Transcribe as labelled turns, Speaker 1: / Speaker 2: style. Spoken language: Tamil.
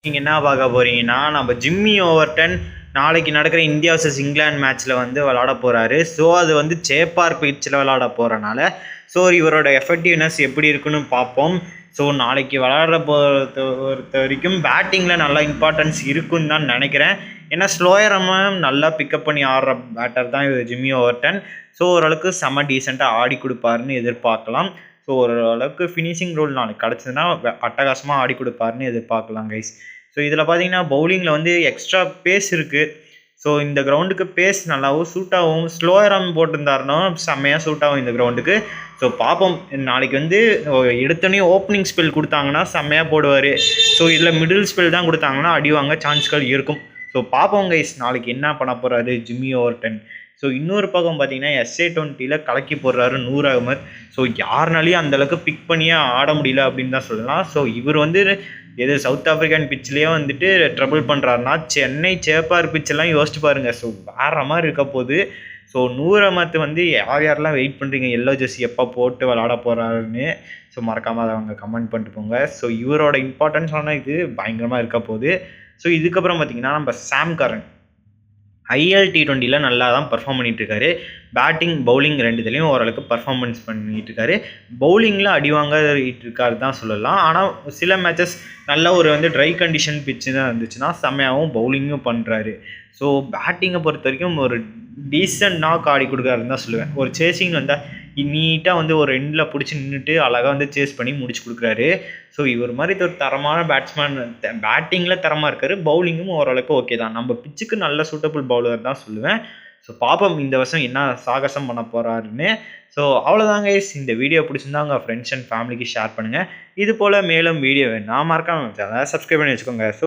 Speaker 1: நீங்கள் என்ன பார்க்க போகிறீங்கன்னா நம்ம ஜிம்மி ஓவர்டன் நாளைக்கு நடக்கிற இந்தியா வர்சஸ் இங்கிலாந்து மேட்ச்சில் வந்து விளாட போகிறாரு. ஸோ அது வந்து சேப்பார் பிச்சில் விளாட போகிறனால ஸோ இவரோட எஃபெக்டிவ்னஸ் எப்படி இருக்குன்னு பார்ப்போம். ஸோ நாளைக்கு விளாட்ற பொறுத்த வரைக்கும் பேட்டிங்கில் நல்லா இம்பார்ட்டன்ஸ் இருக்குன்னு தான் நினைக்கிறேன். ஏன்னா ஸ்லோயரமாக நல்லா பிக்கப் பண்ணி ஆடுற பேட்டர் தான் இது ஜிம்மி ஓவர்டன். ஸோ ஓரளவுக்கு செம்ம டீசெண்டாக ஆடி கொடுப்பாருன்னு எதிர்பார்க்கலாம். ஸோ ஓரளவுக்கு ஃபினிஷிங் ரோல் நாளைக்கு கிடச்சதுன்னா அட்டகாசமாக ஆடி கொடுப்பாருன்னு எதிர்பார்க்கலாம் கைஸ். ஸோ இதில் பார்த்தீங்கன்னா பவுலிங்கில் வந்து எக்ஸ்ட்ரா பேஸ் இருக்குது. ஸோ இந்த கிரவுண்டுக்கு பேஸ் நல்லாவும் சூட் ஆகும். ஸ்லோயர் ஆர்ம் போட்டிருந்தாருன்னா செம்மையாக சூட் ஆகும் இந்த கிரவுண்டுக்கு. ஸோ பார்ப்போம் நாளைக்கு வந்து எடுத்தோடனே ஓப்பனிங் ஸ்பெல் கொடுத்தாங்கன்னா செம்மையாக போடுவார். ஸோ இதில் மிடில் ஸ்பெல் தான் கொடுத்தாங்கன்னா அடிவாங்க சான்ஸ்கள் இருக்கும். ஸோ பார்ப்போம் கைஸ் நாளைக்கு என்ன பண்ண போகிறாரு ஜிம்மி ஓவர்டன். ஸோ இன்னொரு பக்கம் பார்த்தீங்கன்னா SA20 கலக்கி போடுறாரு நூர் அகமத். ஸோ யாருனாலையும் அந்தளவுக்கு பிக் பண்ணியே ஆட முடியல அப்படின்னு தான் சொல்லலாம். ஸோ இவர் வந்து எது சவுத் ஆஃப்ரிக்கன் பிச்சிலேயே வந்துட்டு ட்ரபிள் பண்ணுறாருனா சென்னை சேப்பார் பிச்செல்லாம் யோசிச்சு பாருங்கள். ஸோ வேறு மாதிரி இருக்க போகுது. ஸோ நூர் அகமத் வந்து யாரெல்லாம் வெயிட் பண்ணுறீங்க எல்லோ ஜெர்சி எப்போ போட்டு விளாட போகிறாருன்னு ஸோ மறக்காமல் அதை அவங்க கமெண்ட் பண்ணிட்டு போங்க. ஸோ இவரோட இம்பார்ட்டன்ஸான இது பயங்கரமாக இருக்க போகுது. ஸோ இதுக்கப்புறம் பார்த்தீங்கன்னா நம்ம சாம் கரன் ILT20 நல்லா தான் பர்ஃபார்ம் பண்ணிகிட்ருக்காரு. பேட்டிங் பவுலிங் ரெண்டுத்துலேயும் ஓரளவுக்கு பர்ஃபார்மன்ஸ் பண்ணிகிட்ருக்காரு. பவுலிங்கில் அடிவாங்கிட்டு இருக்காரு தான் சொல்லலாம். ஆனால் சில மேட்சஸ் நல்ல ஒரு வந்து ட்ரை கண்டிஷன் பிச்சு தான் இருந்துச்சுன்னா செம்மையாகவும் பவுலிங்கும் பண்ணுறாரு. ஸோ பேட்டிங்கை பொறுத்த வரைக்கும் ஒரு டீசென்ட் நாக் ஆடி கொடுக்குறாருன்னு தான் சொல்லுவேன். ஒரு சேசிங் வந்தால் நீட்டாக வந்து ஒரு எண்டில் பிடிச்சி நின்றுட்டு அழகாக வந்து சேஸ் பண்ணி முடிச்சு கொடுக்குறாரு. ஸோ இவர் மாதிரி ஒரு தரமான பேட்ஸ்மேன் பேட்டிங்கில் தரமாக இருக்கார். பவுலிங்கும் ஓரளவுக்கு ஓகே தான். நம்ம பிச்சுக்கு நல்ல சூட்டபிள் பவுலர் தான் சொல்லுவேன். ஸோ பார்ப்போம் இந்த வருஷம் என்ன சாகசம் பண்ண போகிறாருன்னு. ஸோ அவ்வளோதாங்க இந்த வீடியோ பிடிச்சிருந்தா உங்கள் ஃப்ரெண்ட்ஸ் அண்ட் ஃபேமிலிக்கு ஷேர் பண்ணுங்கள். இது போல் மேலும் வீடியோ வேணும் நான் மறக்காம சப்ஸ்கிரைப் பண்ணி வச்சுக்கோங்க. ஸோ